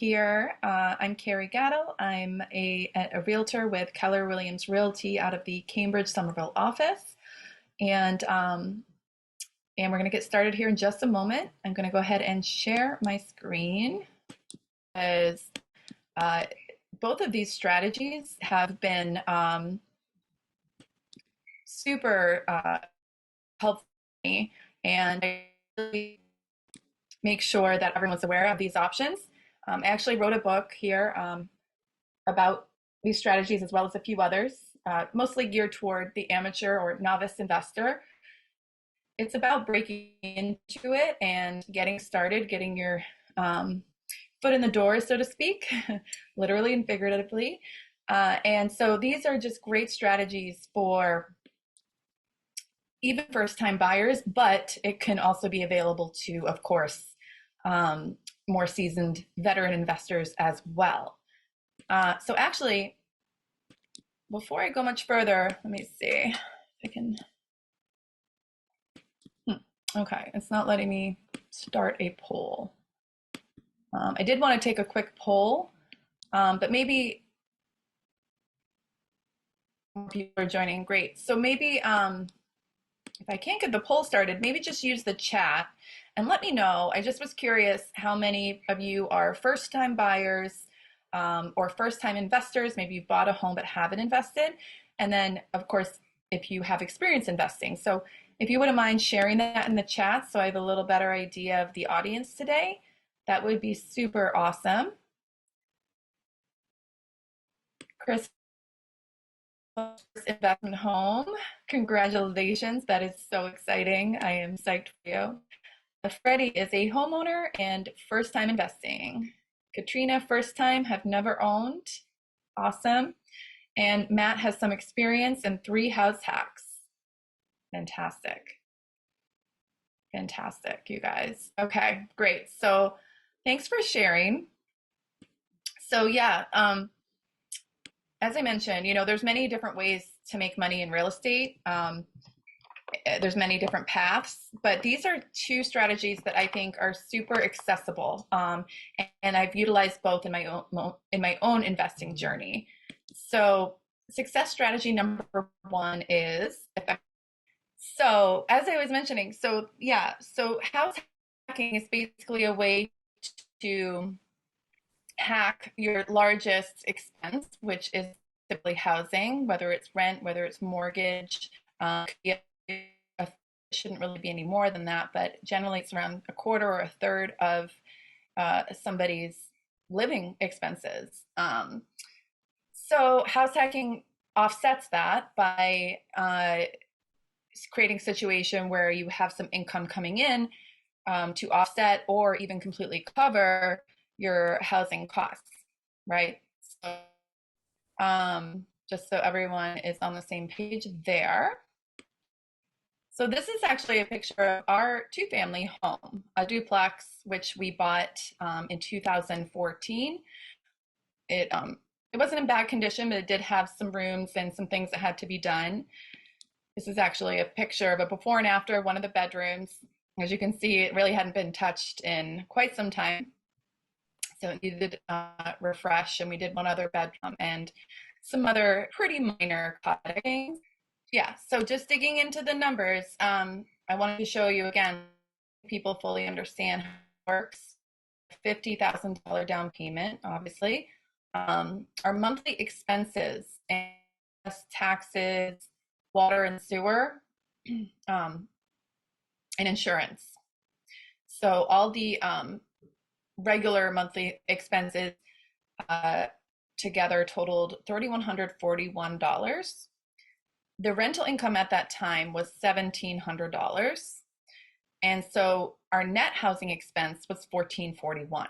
here. I'm Carrie Gatto. I'm a realtor with Keller Williams Realty out of the Cambridge Somerville office. And we're going to get started here in just a moment. I'm going to go ahead and share my screen as both of these strategies have been super helpful for me, and I really make sure that everyone's aware of these options. I actually wrote a book here about these strategies as well as a few others, mostly geared toward the amateur or novice investor. It's about breaking into it and getting started, getting your foot in the door, so to speak, literally and figuratively. And so these are just great strategies for even first-time buyers, but it can also be available to, of course, more seasoned veteran investors as well. So actually, before I go much further, let me see if I can. Okay, it's not letting me start a poll. I did want to take a quick poll, but maybe people are joining. Great. So maybe if I can't get the poll started, maybe just use the chat and let me know. I just was curious how many of you are first-time buyers or first-time investors. Maybe you've bought a home but haven't invested. And then, of course, if you have experience investing. So if you wouldn't mind sharing that in the chat so I have a little better idea of the audience today, that would be super awesome. Chris, investment home. Congratulations. That is so exciting. I am psyched for you. Freddie is a homeowner and first time investing. Katrina, first time, have never owned. Awesome. And Matt has some experience and 3 house hacks. Fantastic. Fantastic, you guys. Okay, great. So thanks for sharing. So yeah, as I mentioned, there's many different ways to make money in real estate. There's many different paths, but these are 2 strategies that I think are super accessible, and I've utilized both in my own investing journey. So success strategy number 1 is, so as I was mentioning, so house hacking is basically a way to hack your largest expense, which is typically housing, whether it's rent, whether it's mortgage. It shouldn't really be any more than that, but generally it's around a quarter or a third of somebody's living expenses. So house hacking offsets that by creating a situation where you have some income coming in to offset or even completely cover your housing costs, right? So just so everyone is on the same page there. So this is actually a picture of our 2-family home, a duplex, which we bought in 2014. It wasn't in bad condition, but it did have some rooms and some things that had to be done. This is actually a picture of a before and after one of the bedrooms. As you can see, it really hadn't been touched in quite some time. So it needed refresh, and we did one other bedroom and some other pretty minor cosmetic. Yeah, so just digging into the numbers, I wanted to show you again, people fully understand how it works. $50,000 down payment, obviously. Our monthly expenses and taxes, water and sewer, and insurance. So all the regular monthly expenses together totaled $3,141. The rental income at that time was $1,700. And so our net housing expense was $1,441.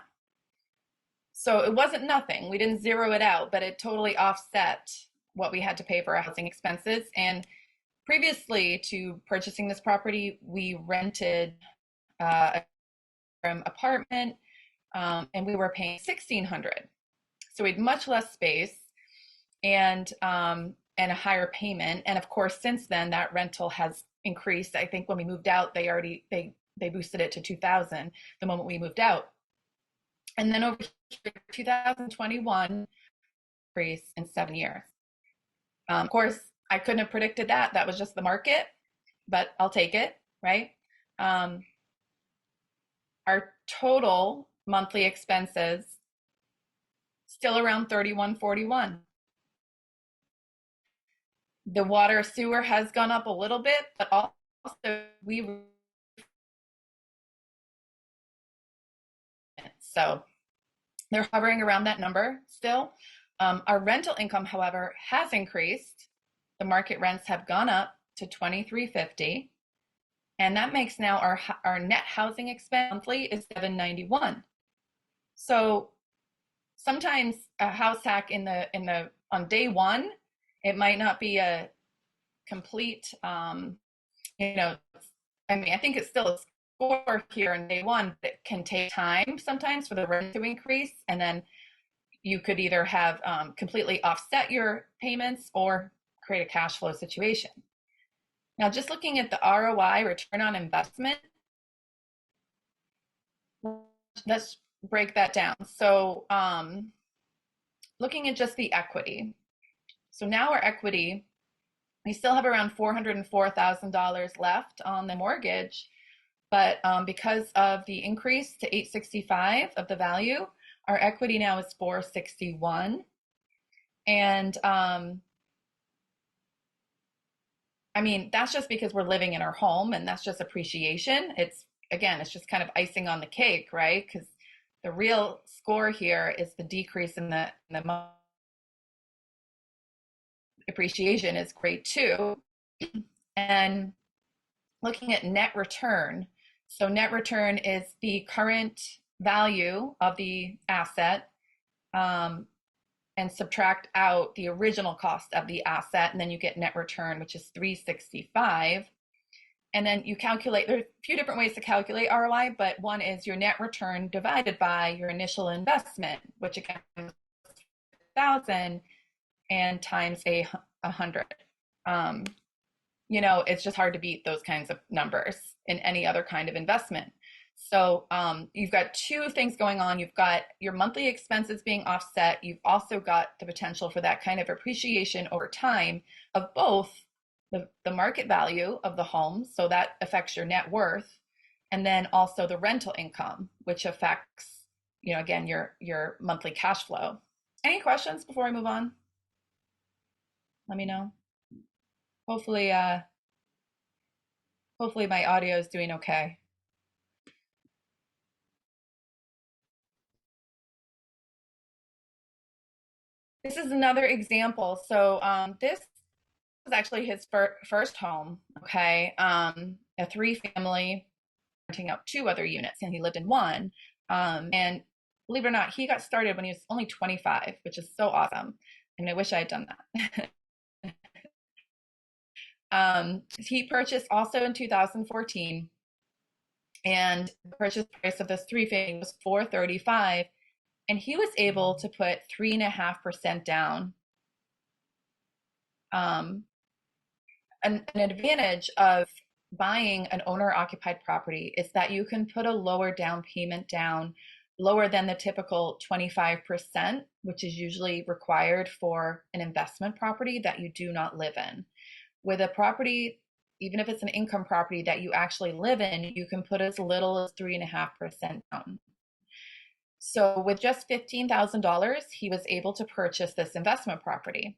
So it wasn't nothing. We didn't zero it out, but it totally offset what we had to pay for our housing expenses. And previously to purchasing this property, we rented a apartment and we were paying $1,600. So we had much less space and a higher payment. And of course, since then, that rental has increased. I think when we moved out, they boosted it to $2,000 the moment we moved out. And then over here, 2021, increase in 7 years. Of course, I couldn't have predicted that. That was just the market, but I'll take it, right? Um, our total monthly expenses still around 3141. The water sewer has gone up a little bit, but also so they're hovering around that number still. Our rental income, however, has increased. The market rents have gone up to $23.50, and that makes now our net housing expense monthly is $791. So sometimes a house hack on day one, it might not be a complete, I think it's still a score here in day one, but it can take time sometimes for the rent to increase, and then you could either have completely offset your payments or create a cash flow situation. Now, just looking at the ROI, return on investment, let's break that down. So looking at just the equity. So now our equity, we still have around $404,000 left on the mortgage, but because of the increase to 865 of the value, our equity now is 461. And that's just because we're living in our home, and that's just appreciation. It's just kind of icing on the cake, right? Because the real score here is the decrease in the appreciation is great too. And looking at net return. So net return is the current value of the asset, and subtract out the original cost of the asset, and then you get net return, which is 365. And then you calculate, there's a few different ways to calculate ROI, but one is your net return divided by your initial investment, which again is 1,000 and times 100. It's just hard to beat those kinds of numbers in any other kind of investment. So you've got two things going on. You've got your monthly expenses being offset. You've also got the potential for that kind of appreciation over time of both the market value of the home, so that affects your net worth, and then also the rental income, which affects, again, your monthly cash flow. Any questions before I move on? Let me know. Hopefully my audio is doing okay. This is another example. So this was actually his first home, okay? A 3-family, renting out 2 other units, and he lived in one. And believe it or not, he got started when he was only 25, which is so awesome. And I wish I had done that. He purchased also in 2014, and the purchase price of this 3-family was $435, and he was able to put 3.5% down. An advantage of buying an owner-occupied property is that you can put a lower down payment down, lower than the typical 25%, which is usually required for an investment property that you do not live in. With a property, even if it's an income property that you actually live in, you can put as little as 3.5% down. So with just $15,000, he was able to purchase this investment property.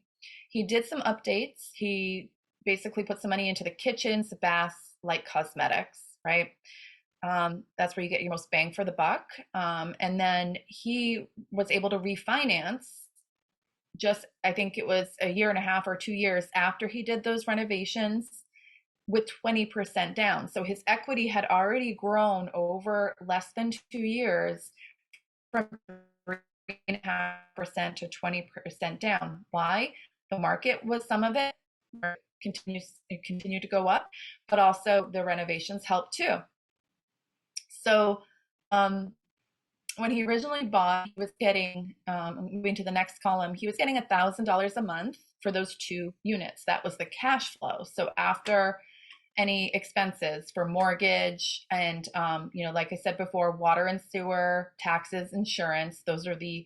He did some updates. He basically put some money into the kitchens, the baths, light cosmetics, right? That's where you get your most bang for the buck. And then he was able to refinance I think it was a year and a half or 2 years after he did those renovations, with 20% down. So his equity had already grown over less than 2 years from 3.5% to 20% down. Why? The market was some of it. It continued to go up, but also the renovations helped too. So when he originally bought, he was getting, moving to the next column, he was getting $1,000 a month for those 2 units. That was the cash flow. So after any expenses for mortgage and, like I said before, water and sewer, taxes, insurance. Those are the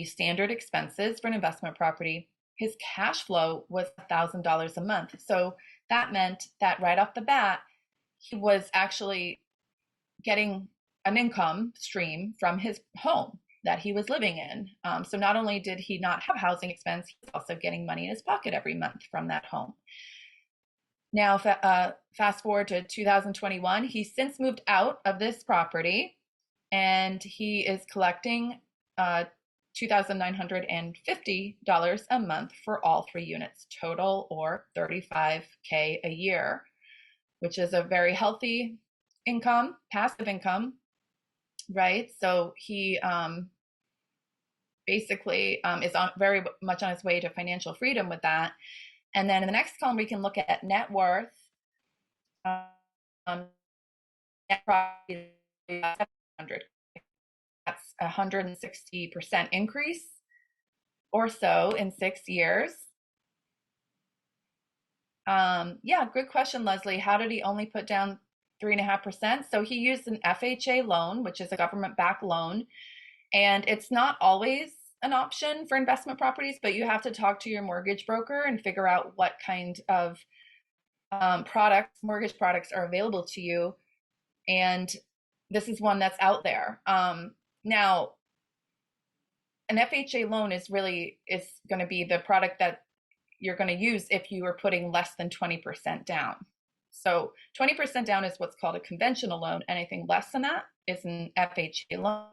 standard expenses for an investment property. His cash flow was $1,000 a month. So that meant that right off the bat, he was actually getting an income stream from his home that he was living in. So not only did he not have housing expense, he was also getting money in his pocket every month from that home. Now, fast forward to 2021, he's since moved out of this property and he is collecting $2,950 a month for all 3 units total, or $35K a year, which is a very healthy income, passive income, right? So he basically is very much on his way to financial freedom with that. And then in the next column, we can look at net worth. Net property, 700. That's 160% increase or so in 6 years. Yeah, good question, Leslie. How did he only put down 3.5%? So he used an FHA loan, which is a government-backed loan, and it's not always an option for investment properties, but you have to talk to your mortgage broker and figure out what kind of mortgage products are available to you. And this is one that's out there. Now, an FHA loan is going to be the product that you're going to use if you are putting less than 20% down. So 20% down is what's called a conventional loan. Anything less than that is an FHA loan.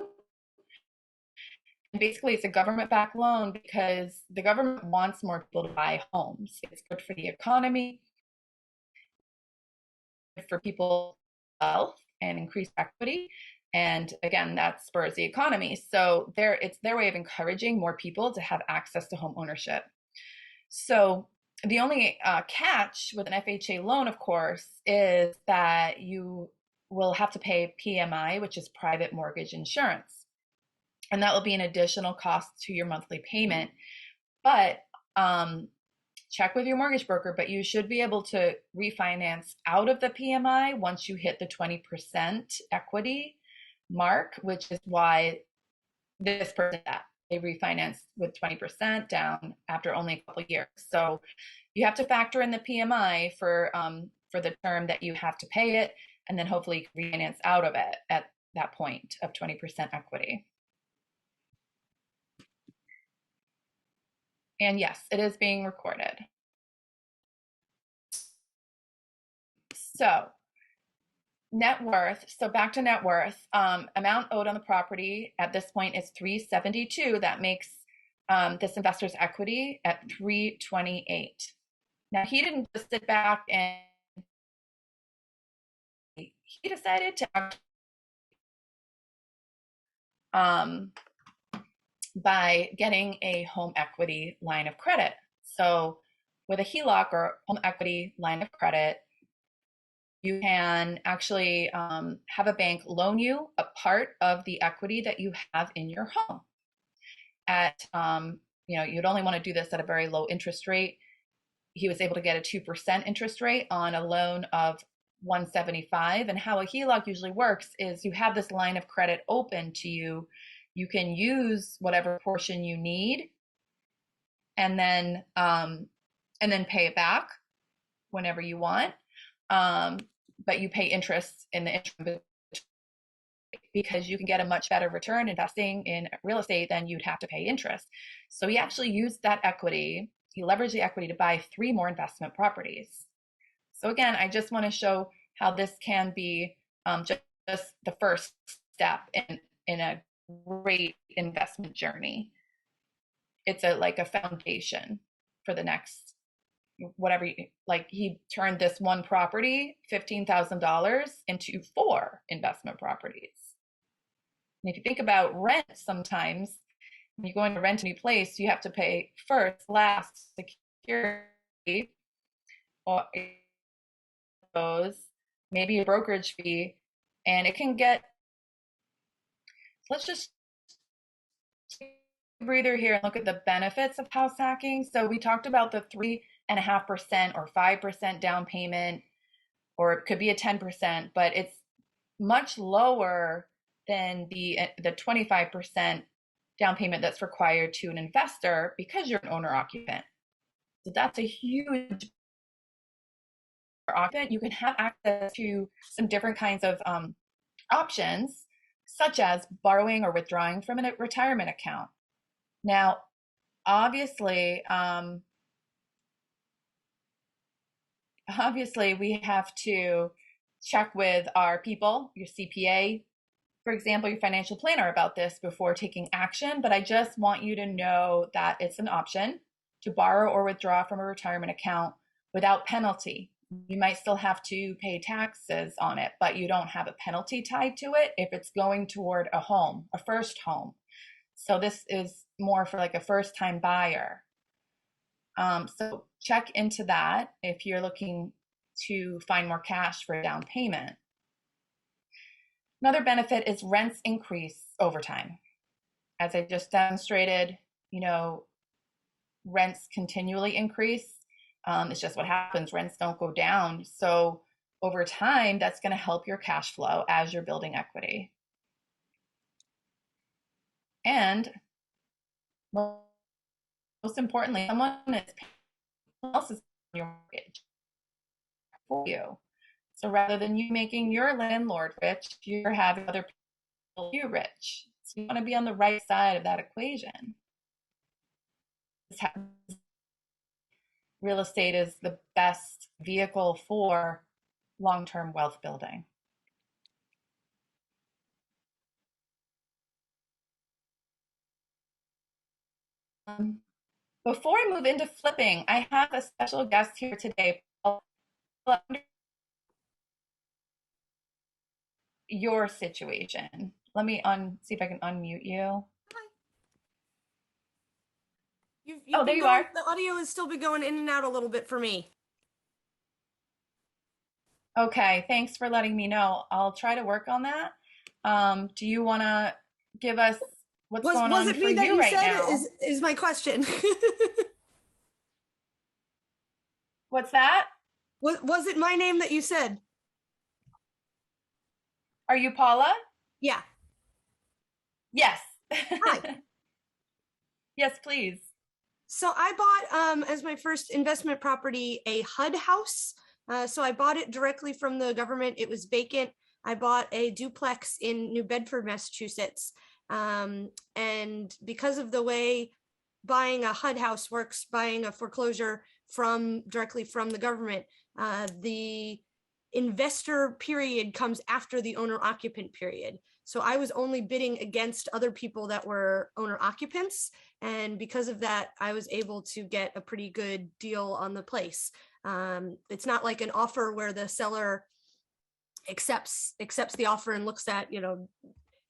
And basically, it's a government-backed loan because the government wants more people to buy homes. It's good for the economy, good for people's wealth and increased equity. And again, that spurs the economy. So it's their way of encouraging more people to have access to home ownership. So the only catch with an FHA loan, of course, is that you will have to pay PMI, which is private mortgage insurance. And that will be an additional cost to your monthly payment. But check with your mortgage broker, but you should be able to refinance out of the PMI once you hit the 20% equity mark, which is why this person that they refinance with 20% down after only a couple of years. So you have to factor in the PMI for the term that you have to pay it, and then hopefully you can refinance out of it at that point of 20% equity. And yes, it is being recorded. So net worth. So back to net worth. Amount owed on the property at this point is $372. That makes this investor's equity at $328. Now he didn't just sit back and he decided to by getting a home equity line of credit. So with a HELOC or home equity line of credit, you can actually have a bank loan you a part of the equity that you have in your home. At you'd only want to do this at a very low interest rate. He was able to get a 2% interest rate on a loan of $175. And how a HELOC usually works is you have this line of credit open to you. You can use whatever portion you need, and then pay it back whenever you want. But you pay interest in the interim because you can get a much better return investing in real estate than you'd have to pay interest. So he actually used that equity. He leveraged the equity to buy 3 more investment properties. So again, I just want to show how this can be just the first step in a great investment journey. It's like a foundation for the next whatever. Like he turned this one property, $15,000, into 4 investment properties. And if you think about rent, sometimes when you go in to rent a new place, you have to pay first, last, security, or those, maybe a brokerage fee, and it can get. Let's just take a breather here and look at the benefits of house hacking. So we talked about the 3 8.5% or 5% down payment, or it could be a 10%, but it's much lower than the 25% down payment that's required to an investor because you're an owner occupant. So that's a huge occupant. You can have access to some different kinds of options, such as borrowing or withdrawing from a retirement account. Now, obviously, we have to check with our people, your CPA, for example, your financial planner, about this before taking action. But I just want you to know that it's an option to borrow or withdraw from a retirement account without penalty. You might still have to pay taxes on it, but you don't have a penalty tied to it if it's going toward a home, a first home. So this is more for like a first-time buyer. So check into that if you're looking to find more cash for a down payment. Another benefit is rents increase over time. As I just demonstrated, rents continually increase. It's just what happens. Rents don't go down. So over time, that's going to help your cash flow as you're building equity. And most importantly, someone else is paying your mortgage for you. So rather than you making your landlord rich, you're having other people make you rich. So you want to be on the right side of that equation. Real estate is the best vehicle for long-term wealth building. Before I move into flipping, I have a special guest here today. Your situation. Let me see if I can unmute you. There you are. The audio has still been going in and out a little bit for me. Okay, thanks for letting me know. I'll try to work on that. Do you want to give us what's going on for you right now? Is my question. What's that? Was it my name that you said? Are you Paula? Yeah. Yes. Hi. Yes, please. So I bought, as my first investment property, a HUD house. So I bought it directly from the government. It was vacant. I bought a duplex in New Bedford, Massachusetts. And because of the way buying a HUD house works, buying a foreclosure directly from the government, the investor period comes after the owner occupant period. So I was only bidding against other people that were owner occupants. And because of that, I was able to get a pretty good deal on the place. It's not like an offer where the seller accepts the offer and looks at,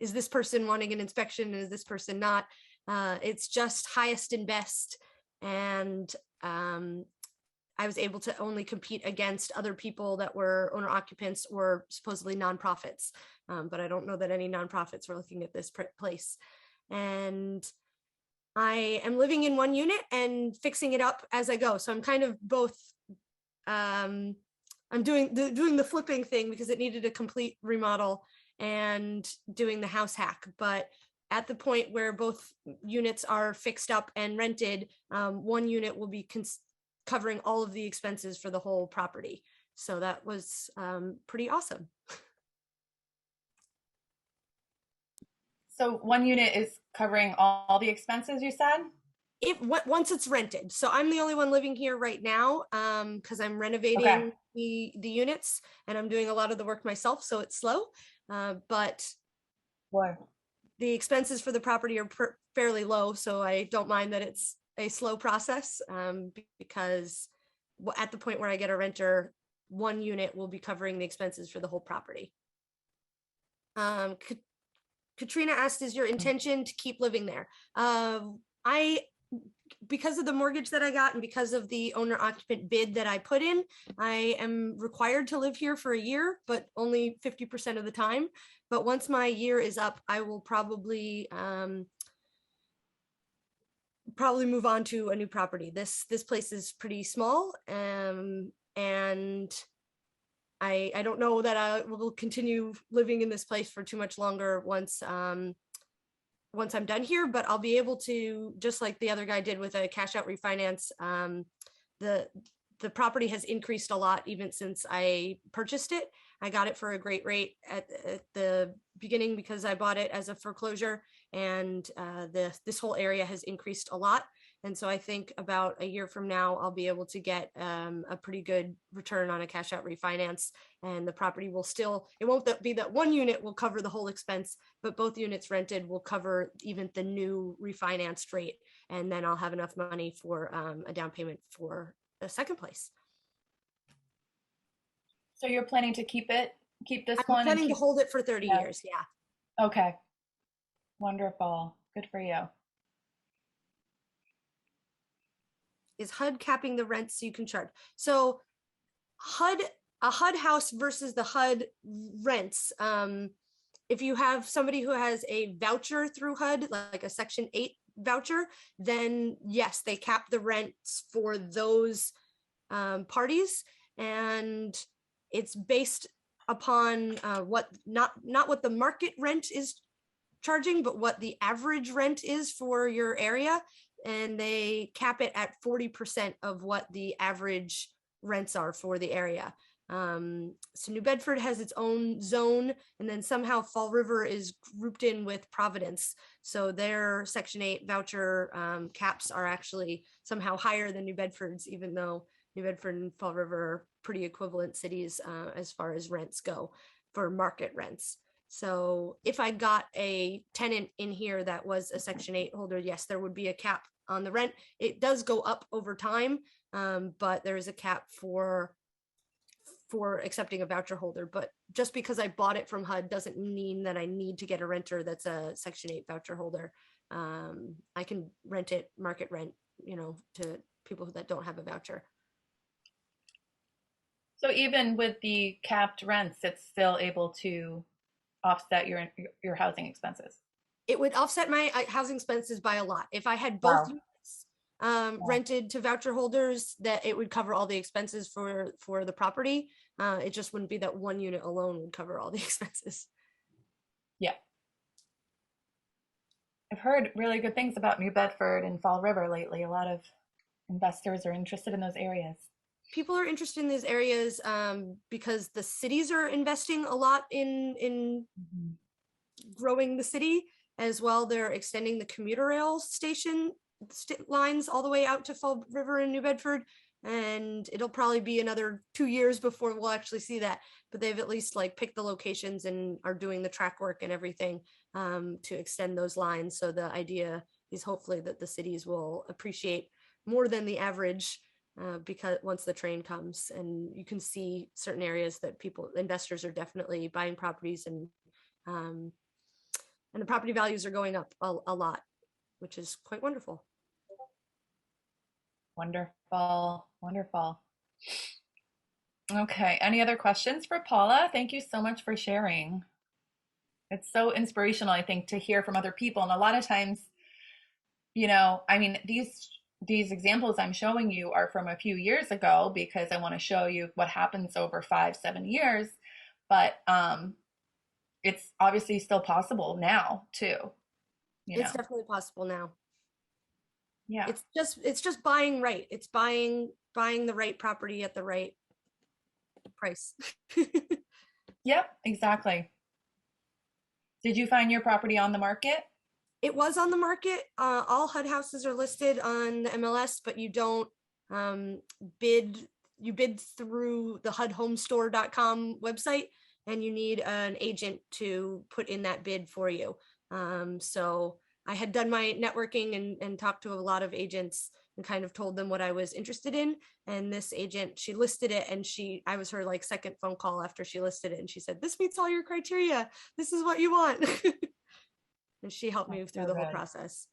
is this person wanting an inspection and is this person not? It's just highest and best. And I was able to only compete against other people that were owner occupants or supposedly nonprofits. But I don't know that any nonprofits were looking at this place. And I am living in one unit and fixing it up as I go. So I'm kind of both, I'm doing the flipping thing because it needed a complete remodel, and doing the house hack. But at the point where both units are fixed up and rented, one unit will be covering all of the expenses for the whole property. So that was pretty awesome. So one unit is covering all the expenses, you said? Once it's rented. So I'm the only one living here right now because I'm renovating the units, and I'm doing a lot of the work myself, so it's slow. But the expenses for the property are fairly low, so I don't mind that it's a slow process because at the point where I get a renter, one unit will be covering the expenses for the whole property. Katrina asked, is your intention to keep living there? Because of the mortgage that I got and because of the owner occupant bid that I put in, I am required to live here for a year, but only 50% of the time. But once my year is up, I will probably probably move on to a new property. This place is pretty small, and I don't know that I will continue living in this place for too much longer once once I'm done here, but I'll be able to, just like the other guy did with a cash out refinance. The property has increased a lot even since I purchased it. I got it for a great rate at the beginning because I bought it as a foreclosure, and this whole area has increased a lot. And so I think about a year from now, I'll be able to get a pretty good return on a cash out refinance, and the property will still, it won't be that one unit will cover the whole expense, but both units rented will cover even the new refinanced rate. And then I'll have enough money for a down payment for the second place. So you're planning to keep this I'm one and planning to hold it for 30 years. Yeah. Okay. Wonderful. Good for you. Is HUD capping the rent so you can charge? So a HUD house versus the HUD rents. If you have somebody who has a voucher through HUD, like a Section 8 voucher, then yes, they cap the rents for those parties, and it's based upon what not what the market rent is charging, but what the average rent is for your area, and they cap it at 40% of what the average rents are for the area. So New Bedford has its own zone, and then somehow Fall River is grouped in with Providence. So their Section 8 voucher caps are actually somehow higher than New Bedford's, even though New Bedford and Fall River are pretty equivalent cities as far as rents go for market rents. So if I got a tenant in here that was a Section 8 holder, yes, there would be a cap on the rent. It does go up over time, but there is a cap for accepting a voucher holder. But just because I bought it from HUD doesn't mean that I need to get a renter that's a Section 8 voucher holder. I can rent it market rent, to people that don't have a voucher. So even with the capped rents, it's still able to offset your housing expenses. It would offset my housing expenses by a lot. If I had both units rented to voucher holders, that it would cover all the expenses for the property. It just wouldn't be that one unit alone would cover all the expenses. Yeah. I've heard really good things about New Bedford and Fall River lately. A lot of investors are interested in those areas. People are interested in these areas because the cities are investing a lot in growing the city as well. They're extending the commuter rail station lines all the way out to Fall River and New Bedford, and it'll probably be another 2 years before we'll actually see that. But they've at least picked the locations and are doing the track work and everything to extend those lines. So the idea is hopefully that the cities will appreciate more than the average. Because once the train comes, and you can see certain areas that investors are definitely buying properties, and the property values are going up a lot, which is quite wonderful. Wonderful, wonderful. Okay, any other questions for Paula? Thank you so much for sharing. It's so inspirational, I think, to hear from other people. And a lot of times, these examples I'm showing you are from a few years ago because I want to show you what happens over 5-7 years, but it's obviously still possible now too. It's definitely possible now. Yeah. It's just buying right. It's buying the right property at the right price. Yep, exactly. Did you find your property on the market? It was on the market. All HUD houses are listed on the MLS, but you don't bid. You bid through the HUDHomestore.com website, and you need an agent to put in that bid for you. So I had done my networking and talked to a lot of agents and kind of told them what I was interested in. And this agent, she listed it, and I was her second phone call after she listed it, and she said, "This meets all your criteria. This is what you want." And she helped me through the whole process.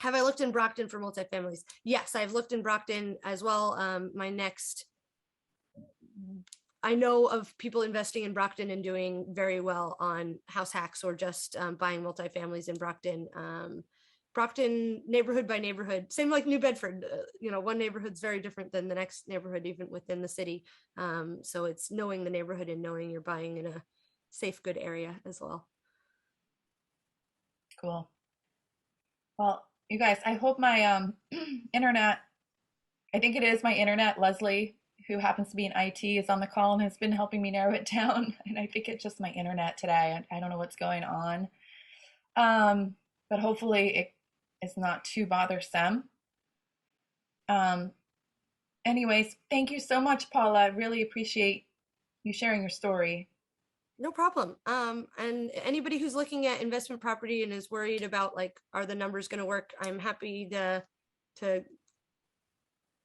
Have I looked in Brockton for multifamilies? Yes, I've looked in Brockton as well. I know of people investing in Brockton and doing very well on house hacks or just buying multifamilies in Brockton. Brockton neighborhood by neighborhood, same like New Bedford. One neighborhood's very different than the next neighborhood, even within the city. So it's knowing the neighborhood and knowing you're buying in a safe, good area as well. Cool. Well, you guys, I hope my internet, I think it is my internet, Leslie, who happens to be in IT, is on the call and has been helping me narrow it down. And I think it's just my internet today. I don't know what's going on. But hopefully it is not too bothersome. Um, Anyways, thank you so much, Paula. I really appreciate you sharing your story. No problem. And anybody who's looking at investment property and is worried about like, are the numbers going to work? I'm happy to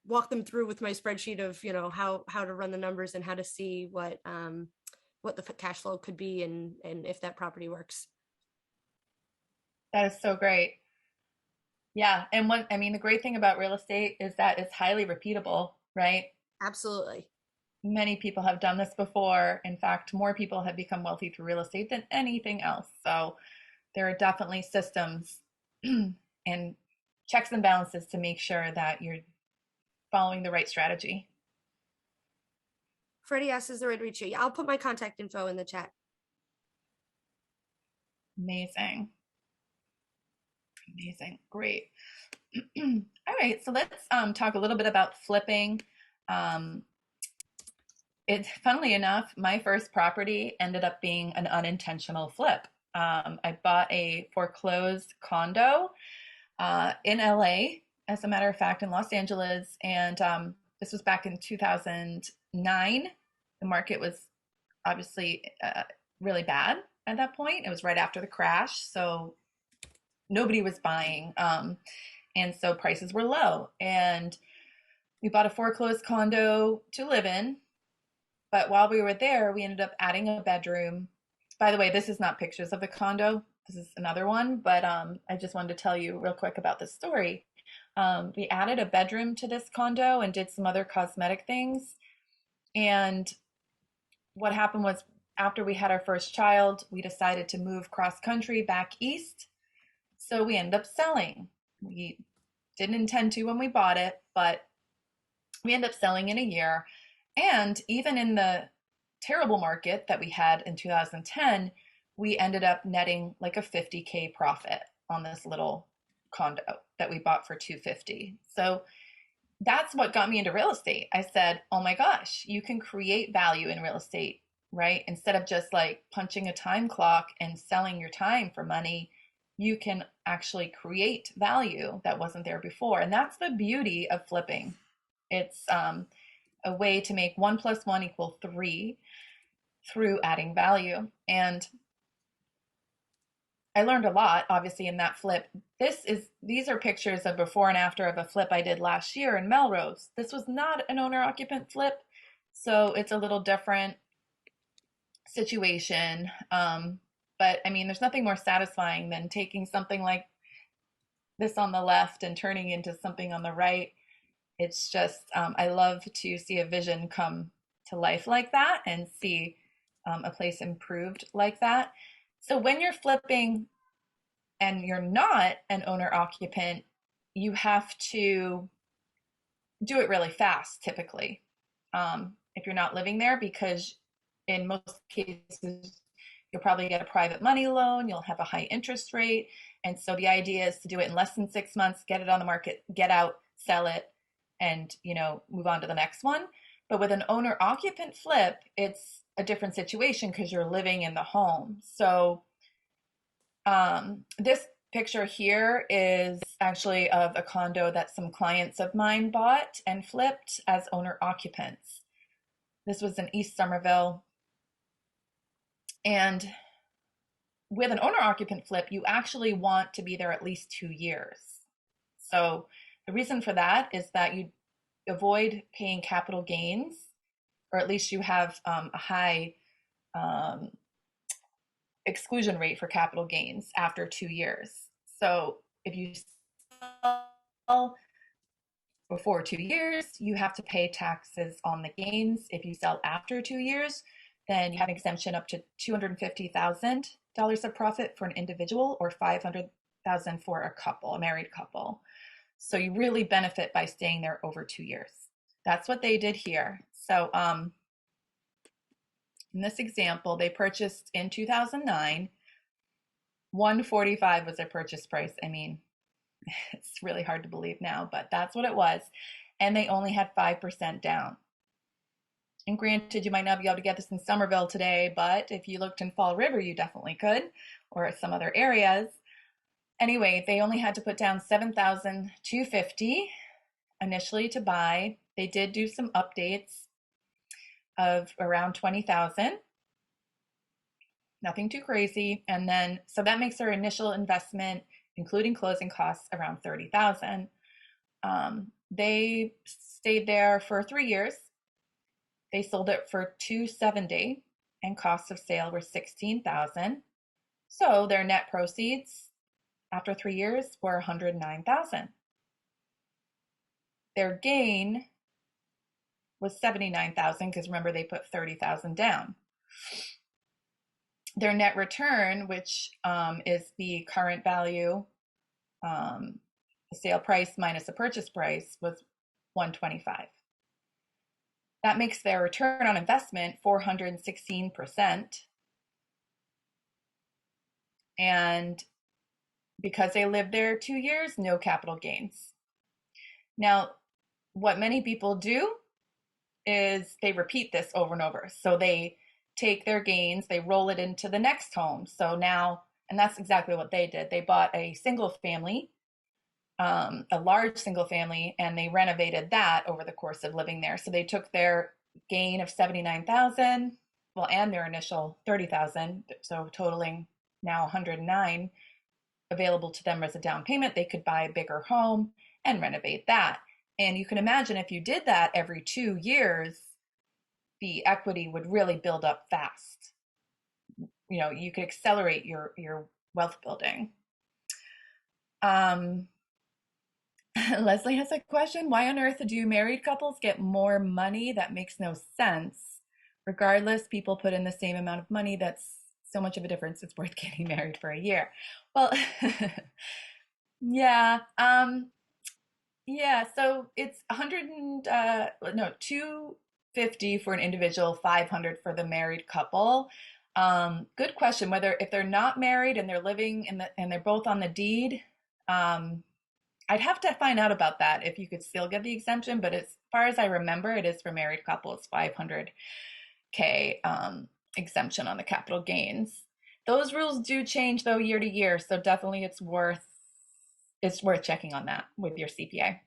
walk them through with my spreadsheet of, how to run the numbers and how to see what the cash flow could be and if that property works. That is so great. Yeah, and the great thing about real estate is that it's highly repeatable, right? Absolutely. Many people have done this before. In fact, more people have become wealthy through real estate than anything else. So there are definitely systems and checks and balances to make sure that you're following the right strategy. Freddie asks, is the way to reach you? Yeah, I'll put my contact info in the chat. Amazing. Amazing. Great. All right, so let's talk a little bit about flipping. Um, it's funnily enough, my first property ended up being an unintentional flip. I bought a foreclosed condo in LA, as a matter of fact, in Los Angeles, and this was back in 2009. The market was obviously really bad at that point. It was right after the crash, so nobody was buying, and so prices were low. And we bought a foreclosed condo to live in. But while we were there, we ended up adding a bedroom. By the way, this is not pictures of the condo. This is another one, but I just wanted to tell you real quick about this story. We added a bedroom to this condo and did some other cosmetic things. And what happened was, after we had our first child, we decided to move cross country back east. So we ended up selling. We didn't intend to when we bought it, but we ended up selling in a year. And even in the terrible market that we had in 2010, we ended up netting like a 50K profit on this little condo that we bought for 250. So that's what got me into real estate. I said, "Oh my gosh, you can create value in real estate, right? Instead of just like punching a time clock and selling your time for money, you can actually create value that wasn't there before." And that's the beauty of flipping. It's a way to make 1 + 1 = 3 through adding value. And I learned a lot, obviously, in that flip. These are pictures of before and after of a flip I did last year in Melrose. This was not an owner-occupant flip, so it's a little different situation. But I mean, there's nothing more satisfying than taking something like this on the left and turning into something on the right. It's just, I love to see a vision come to life like that and see a place improved like that. So when you're flipping and you're not an owner occupant, you have to do it really fast typically, if you're not living there, because in most cases, you'll probably get a private money loan, you'll have a high interest rate. And so the idea is to do it in less than 6 months, get it on the market, get out, sell it, and move on to the next one. But with an owner occupant flip, it's a different situation because you're living in the home. So this picture here is actually of a condo that some clients of mine bought and flipped as owner occupants. This was in East Somerville. And with an owner occupant flip, you actually want to be there at least 2 years. So the reason for that is that you avoid paying capital gains, or at least you have a high exclusion rate for capital gains after 2 years. So if you sell before 2 years, you have to pay taxes on the gains. If you sell after 2 years, then you have an exemption up to $250,000 of profit for an individual or $5,000 for a couple, a married couple. So you really benefit by staying there over 2 years. That's what they did here. So in this example, they purchased in 2009. 145 was their purchase price. I mean, it's really hard to believe now, but that's what it was. And they only had 5% down. And granted, you might not be able to get this in Somerville today, but if you looked in Fall River, you definitely could, or some other areas. Anyway, they only had to put down $7,250 initially to buy. They did do some updates of around $20,000. Nothing too crazy. And then, so that makes their initial investment, including closing costs, around $30,000. They stayed there for 3 years. They sold it for $270, and costs of sale were $16,000. So their net proceeds after 3 years were $109,000. Their gain was $79,000 because remember they put $30,000 down. Their net return, which is the current value, the sale price minus the purchase price, was $125,000. That makes their return on investment 416%. And because they lived there 2 years, no capital gains. Now, what many people do is they repeat this over and over. So they take their gains, they roll it into the next home. So now, and that's exactly what they did. They bought a single family, a large single family, and they renovated that over the course of living there. So they took their gain of $79,000, well, and their initial $30,000, so totaling now $109,000 available to them as a down payment. They could buy a bigger home and renovate that. And you can imagine if you did that every 2 years, the equity would really build up fast. You know, you could accelerate your wealth building. Leslie has a question. Why on earth do married couples get more money? That makes no sense. Regardless, people put in the same amount of money. That's so much of a difference. It's worth getting married for a year. Well, yeah. Yeah, so it's 250 for an individual, 500 for the married couple. Good question. Whether if they're not married and they're living in and they're both on the deed, I'd have to find out about that if you could still get the exemption. But as far as I remember, it is for married couples, 500K exemption on the capital gains. Those rules do change though year to year, so definitely it's worth checking on that with your CPA.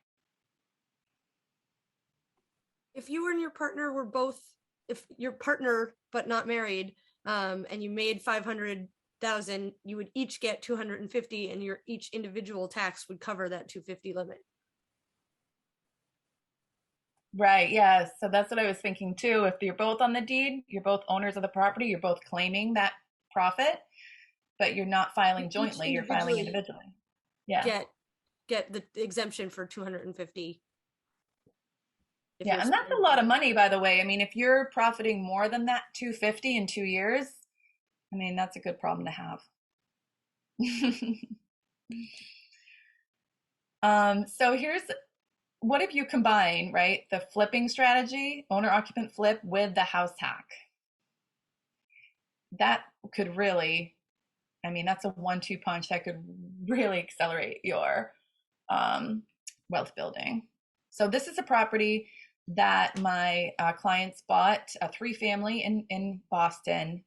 If you and your partner were both, if your partner but not married, and you made 500,000, you would each get 250, and your each individual tax would cover that 250 limit. Right, yeah. So that's what I was thinking too. If you're both on the deed, you're both owners of the property, you're both claiming that profit, but you're not filing jointly, you're filing individually. Yeah. Get the exemption for 250. Yeah, and that's a lot of money, by the way. I mean, if you're profiting more than that 250 in 2 years, I mean, that's a good problem to have. So here's what if you combine, right, the flipping strategy, owner occupant flip, with the house hack? That could really, I mean, that's a 1-2 punch that could really accelerate your wealth building. So this is a property that my clients bought, a 3-family in Boston,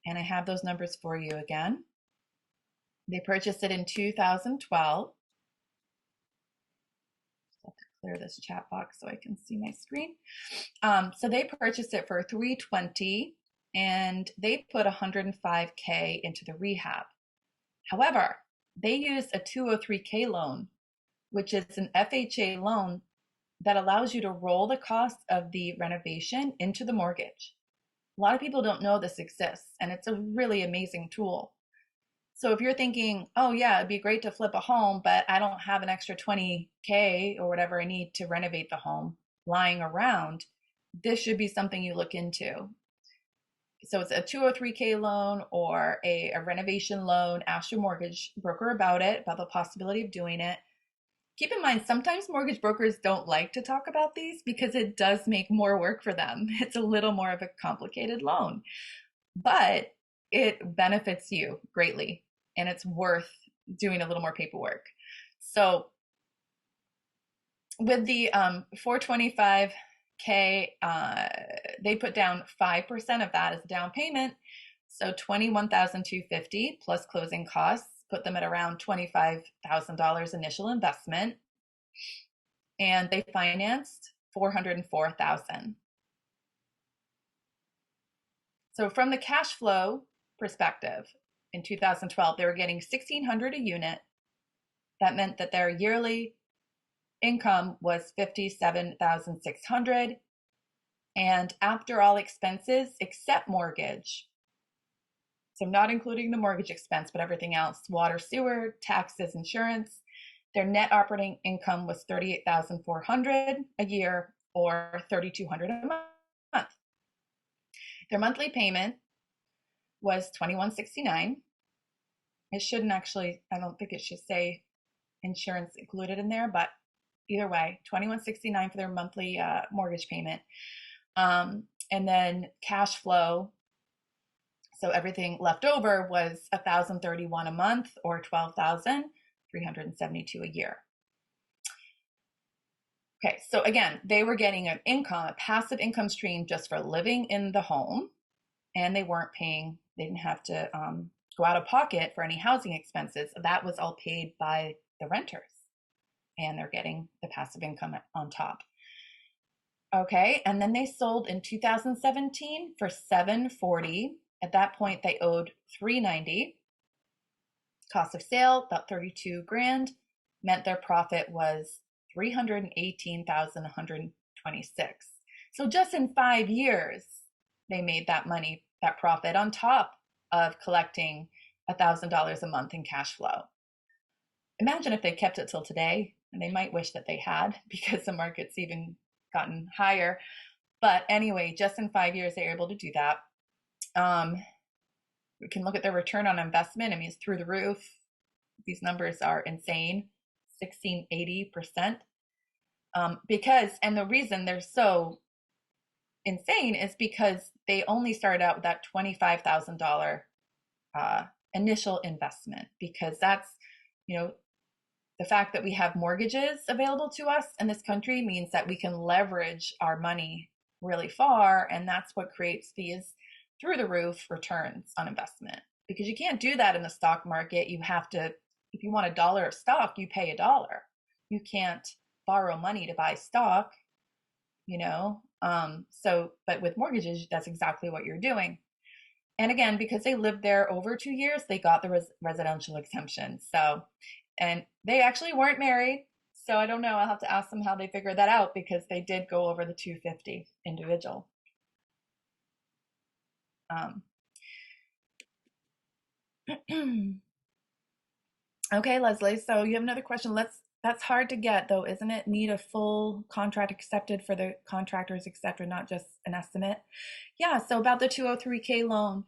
and I have those numbers for you again. They purchased it in 2012. I'll have to clear this chat box so I can see my screen. So they purchased it for $320, and they put $105K into the rehab. However, they used a 203K loan, which is an FHA loan that allows you to roll the cost of the renovation into the mortgage. A lot of people don't know this exists, and it's a really amazing tool. So if you're thinking, oh yeah, it'd be great to flip a home, but I don't have an extra 20K or whatever I need to renovate the home lying around, this should be something you look into. So it's a 203K loan or a renovation loan. Ask your mortgage broker about it, about the possibility of doing it. Keep in mind, sometimes mortgage brokers don't like to talk about these because it does make more work for them. It's a little more of a complicated loan, but it benefits you greatly and it's worth doing a little more paperwork. So with the 425K, they put down 5% of that as a down payment. So 21,250 plus closing costs put them at around $25,000 initial investment. And they financed 404,000. So from the cash flow perspective, in 2012, they were getting 1,600 a unit. That meant that their yearly income was 57,600, and after all expenses except mortgage, so not including the mortgage expense but everything else, water, sewer, taxes, insurance, their net operating income was 38,400 a year or 3,200 a month. Their monthly payment was 2,169. It shouldn't actually, I don't think it should say insurance included in there, but either way, 2,169 for their monthly mortgage payment. And then cash flow, so everything left over was 1,031 a month or 12,372 a year. Okay, so again, they were getting an income, a passive income stream just for living in the home, and they weren't paying, they didn't have to go out of pocket for any housing expenses. That was all paid by the renters, and they're getting the passive income on top. Okay, and then they sold in 2017 for $740. At that point, they owed $390. Cost of sale, about 32 grand, meant their profit was 318,126. So just in 5 years, they made that money, that profit on top of collecting $1,000 a month in cash flow. Imagine if they kept it till today, and they might wish that they had because the market's even gotten higher. But anyway, just in 5 years, they were able to do that. We can look at their return on investment. I mean, it's through the roof. These numbers are insane, 1680%. Because, and the reason they're so insane is because they only started out with that $25,000 initial investment, because that's, you know, the fact that we have mortgages available to us in this country means that we can leverage our money really far, and that's what creates these through the roof returns on investment. Because you can't do that in the stock market. You have to, if you want $1 of stock, you pay $1. You can't borrow money to buy stock, you know. But with mortgages, that's exactly what you're doing. And again, because they lived there over 2 years, they got the residential exemption. So, and they actually weren't married. So I don't know. I'll have to ask them how they figured that out, because they did go over the 250 individual. Okay, Leslie. So you have another question. That's hard to get though, isn't it? Need a full contract accepted for the contractors, etc., not just an estimate. Yeah. So about the 203K loan,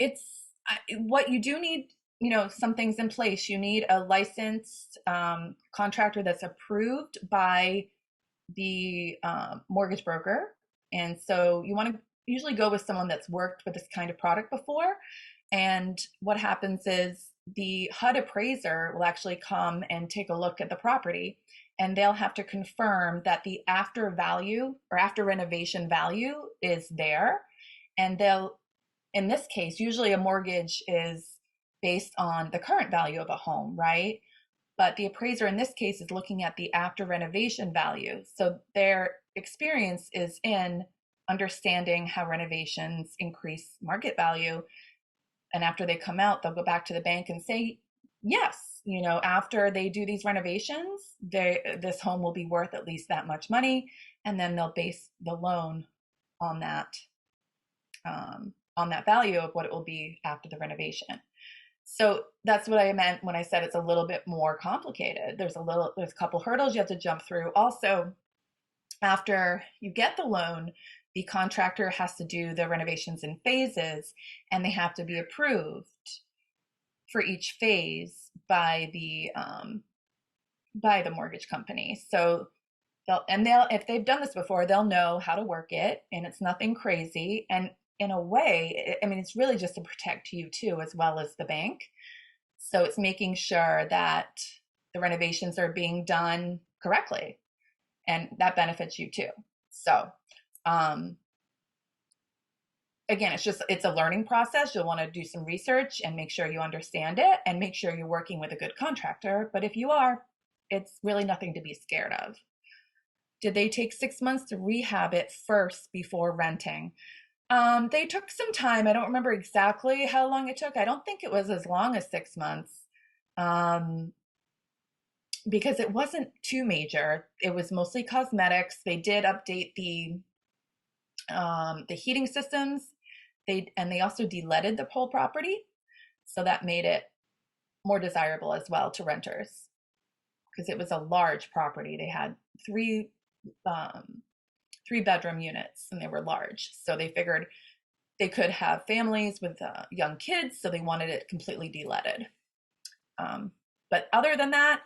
it's what you do need. You know, some things in place. You need a licensed contractor that's approved by the mortgage broker, and so you want to usually go with someone that's worked with this kind of product before. And what happens is the HUD appraiser will actually come and take a look at the property, and they'll have to confirm that the after value or after renovation value is there. And they'll, in this case, usually a mortgage is based on the current value of a home, right? But the appraiser in this case is looking at the after renovation value. So their experience is in understanding how renovations increase market value. And after they come out, they'll go back to the bank and say, yes, you know, after they do these renovations, this home will be worth at least that much money. And then they'll base the loan on that value of what it will be after the renovation. So that's what I meant when I said it's a little bit more complicated. There's a couple hurdles you have to jump through. Also, after you get the loan, the contractor has to do the renovations in phases, and they have to be approved for each phase by the mortgage company. So they'll if they've done this before, they'll know how to work it, and it's nothing crazy. And in a way, I mean, it's really just to protect you too, as well as the bank. So it's making sure that the renovations are being done correctly, and that benefits you too. So again, it's a learning process. You'll want to do some research and make sure you understand it, and make sure you're working with a good contractor. But if you are, it's really nothing to be scared of. Did they take 6 months to rehab it first before renting? They took some time. I don't remember exactly how long it took. I don't think it was as long as 6 months, because it wasn't too major. It was mostly cosmetics. They did update the heating systems. They also de-leaded the whole property, so that made it more desirable as well to renters, because it was a large property. They had three bedroom units, and they were large. So they figured they could have families with young kids, so they wanted it completely de-leaded. But other than that,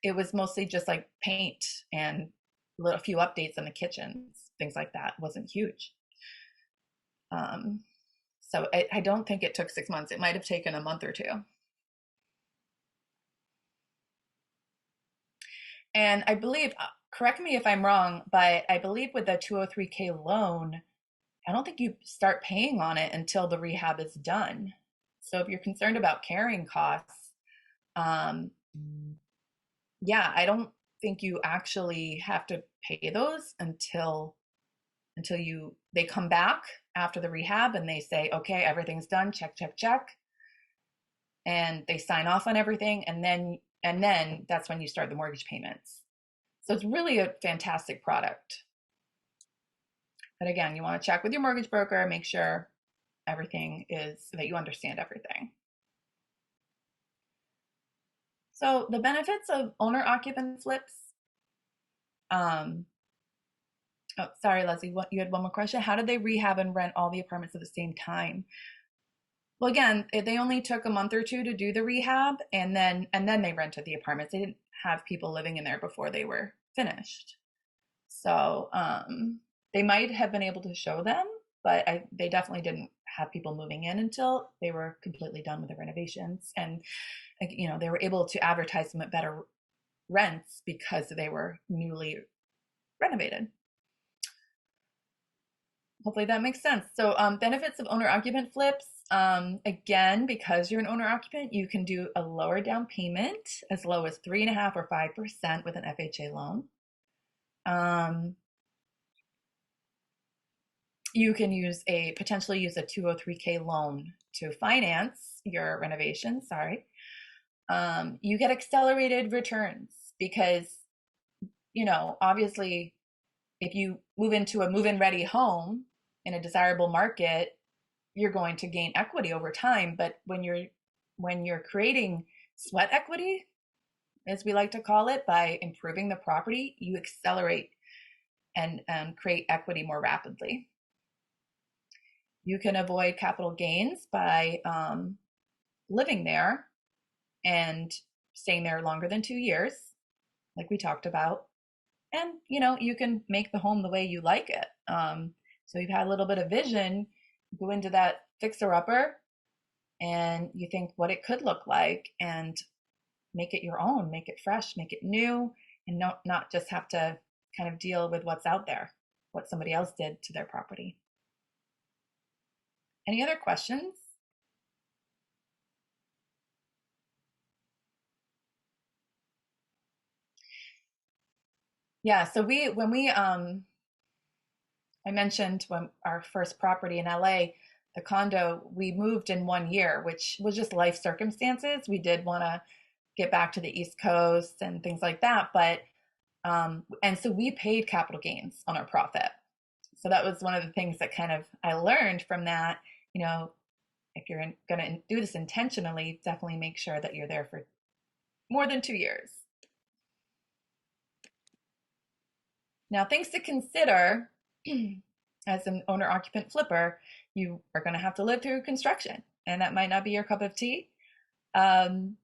it was mostly just like paint and a few updates in the kitchens, things like that. It wasn't huge. So I don't think it took 6 months. It might have taken a month or two. And I believe, correct me if I'm wrong, but I believe with the 203K loan, I don't think you start paying on it until the rehab is done. So if you're concerned about carrying costs, yeah, I don't think you actually have to pay those until they come back after the rehab and they say, okay, everything's done, check, check, check. And they sign off on everything. And then that's when you start the mortgage payments. So it's really a fantastic product. But again, you want to check with your mortgage broker, make sure that you understand everything. So the benefits of owner occupant flips. Oh, sorry, Leslie, you had one more question. How did they rehab and rent all the apartments at the same time? Well, again, they only took a month or two to do the rehab, and then they rented the apartments. They didn't have people living in there before they were finished. So they might have been able to show them, but they definitely didn't have people moving in until they were completely done with the renovations. And they were able to advertise them at better rents because they were newly renovated. Hopefully that makes sense. So benefits of owner occupant flips. Again, because you're an owner occupant, you can do a lower down payment, as low as 3.5% or 5% with an FHA loan. You can potentially use a 203K loan to finance your renovation. Sorry. You get accelerated returns because, obviously, if you move into a move-in ready home in a desirable market, you're going to gain equity over time. But when you're creating sweat equity, as we like to call it, by improving the property, you accelerate and create equity more rapidly. You can avoid capital gains by living there and staying there longer than 2 years, like we talked about. And, you can make the home the way you like it. So you've had a little bit of vision, go into that fixer-upper, and you think what it could look like and make it your own, make it fresh, make it new, and not just have to kind of deal with what's out there, what somebody else did to their property. Any other questions? Yeah, so I mentioned when our first property in LA, the condo, we moved in 1 year, which was just life circumstances. We did want to get back to the East Coast and things like that, but and so we paid capital gains on our profit. So that was one of the things that kind of I learned from that. If you're going to do this intentionally, definitely make sure that you're there for more than 2 years. Now, things to consider as an owner occupant flipper, you are going to have to live through construction, and that might not be your cup of tea. Um,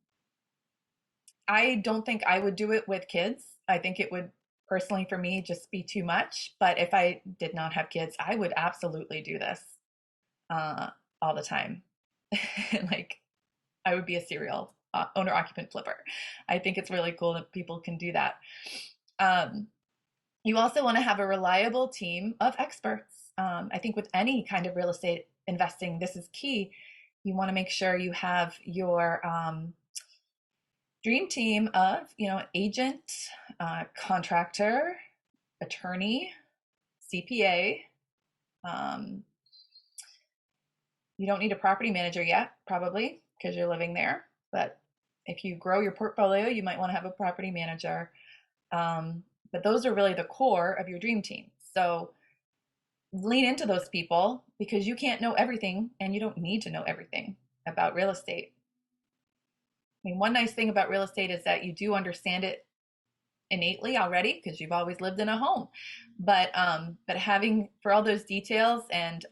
I don't think I would do it with kids. I think it would personally for me just be too much. But if I did not have kids, I would absolutely do this uh, all the time. Like I would be a serial owner occupant flipper. I think it's really cool that people can do that. Um, you also want to have a reliable team of experts. I think with any kind of real estate investing, this is key. You want to make sure you have your dream team of, agent, contractor, attorney, CPA. Um, you don't need a property manager yet, probably, because you're living there. But if you grow your portfolio, you might want to have a property manager. But those are really the core of your dream team. So lean into those people because you can't know everything and you don't need to know everything about real estate. I mean, one nice thing about real estate is that you do understand it innately already because you've always lived in a home. But having for all those details and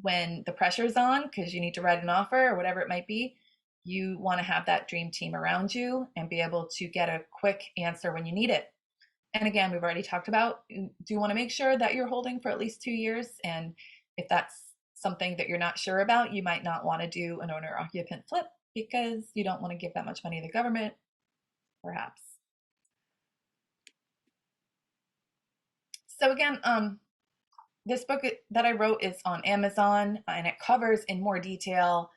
when the pressure's on because you need to write an offer or whatever it might be, you want to have that dream team around you and be able to get a quick answer when you need it. And again, we've already talked about, you do want to make sure that you're holding for at least 2 years. And if that's something that you're not sure about, you might not want to do an owner occupant flip because you don't want to give that much money to the government, perhaps. So again, this book that I wrote is on Amazon and it covers in more detail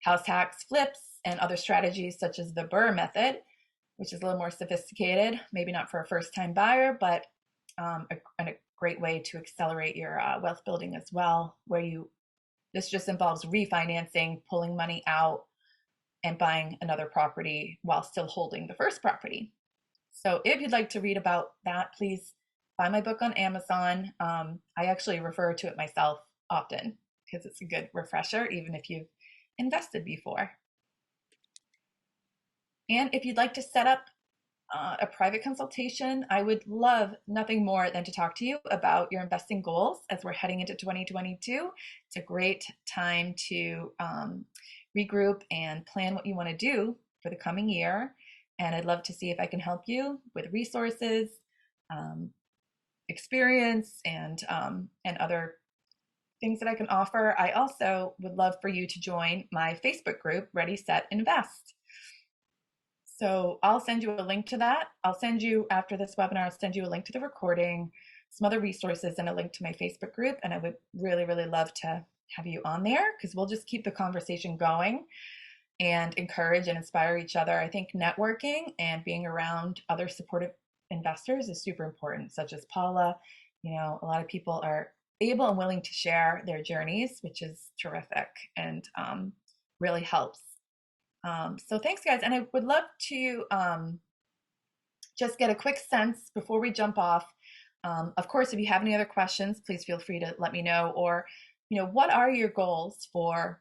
house hacks, flips, and other strategies such as the Burr method, which is a little more sophisticated, maybe not for a first-time buyer, but a great way to accelerate your wealth building as well, where this just involves refinancing, pulling money out, and buying another property while still holding the first property. So if you'd like to read about that, please buy my book on Amazon. I actually refer to it myself often because it's a good refresher, even if you've invested before. And if you'd like to set up a private consultation, I would love nothing more than to talk to you about your investing goals as we're heading into 2022. It's a great time to regroup and plan what you want to do for the coming year. And I'd love to see if I can help you with resources, experience, and other things that I can offer. I also would love for you to join my Facebook group, Ready, Set, Invest. So I'll send you a link to that. I'll send you, after this webinar, I'll send you a link to the recording, some other resources, and a link to my Facebook group. And I would really, really love to have you on there because we'll just keep the conversation going and encourage and inspire each other. I think networking and being around other supportive investors is super important, such as Paula. A lot of people are able and willing to share their journeys, which is terrific and really helps. So thanks, guys. And I would love to just get a quick sense before we jump off. Of course, if you have any other questions, please feel free to let me know. Or, what are your goals for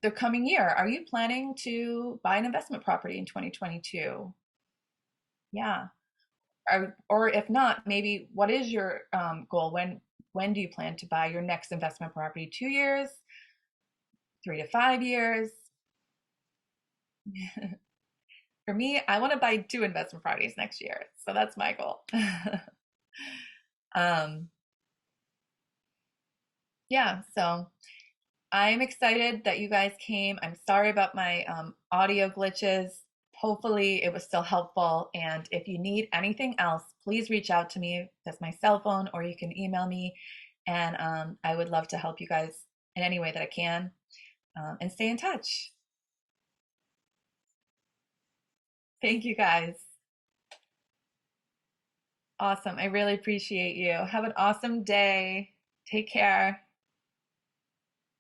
the coming year? Are you planning to buy an investment property in 2022? Yeah. Or if not, maybe what is your goal? When do you plan to buy your next investment property? 2 years, 3 to 5 years? For me, I want to buy 2 investment properties next year. So that's my goal. Yeah, so I'm excited that you guys came. I'm sorry about my audio glitches. Hopefully it was still helpful. And if you need anything else, please reach out to me. That's my cell phone, or you can email me. And I would love to help you guys in any way that I can and stay in touch. Thank you guys. Awesome. I really appreciate you. Have an awesome day. Take care.